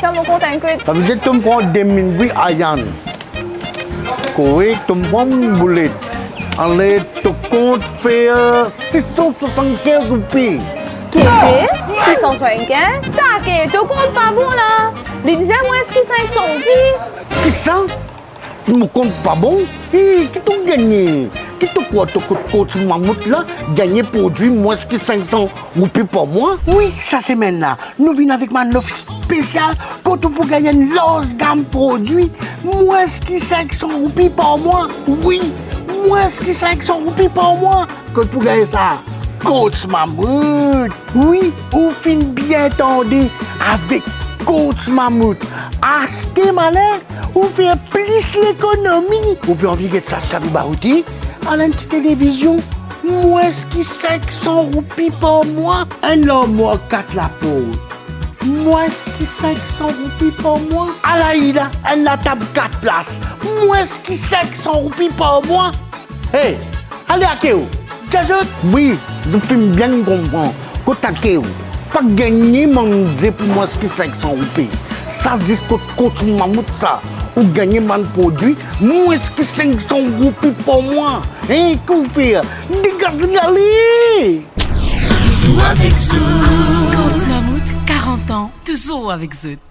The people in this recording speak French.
fais-moi convaincre. Ça veut dire que tu me prends 2000 oui, Ayan. Oui, tu me prends une boulette. Allez, tu comptes faire 675 roupies. Québec, 675, t'as que tu comptes pas bon là. Les misères, moi, est-ce qu'ils 500 roupies? Qui ça? Tu me comptes pas bon? Qui t'a gagné? Qui t'a quoi? Tu coach mammouth là? Gagner produit moins que 500 roupies par mois? Oui, ça c'est maintenant. Nous venons avec ma offre spéciale quand tu peux gagner une large gamme produit moins que 500 roupies par mois. Oui, moins que 500 roupies par mois. Quand tu peux gagner ça? Coach Mammouth. Oui, ou fin bien entendu avec Coach Mammouth. Achetez malin, ou faire plus l'économie. Ou bien envie de ça, ce Barouti, à la petite télévision, moins que 500 roupies par mois. Un homme, moi, 4 la pauvre. Moins que 500 roupies par mois. À la Ida, elle la table 4 places. Moins que 500 roupies par mois. Hey, allez à Kéo. Oui, je peux bien comprendre. Quand tu as Kéo, pas gagner mon zé pour moins que 500 roupies. Ça existe que coach mammouth ça. Ou gagner mon produit, moins que 500 roupies par mois. Hein, qu'on fait? Dégagez-les! Toujours avec Zout. Coach Mammouth, 40 ans, toujours avec Zout.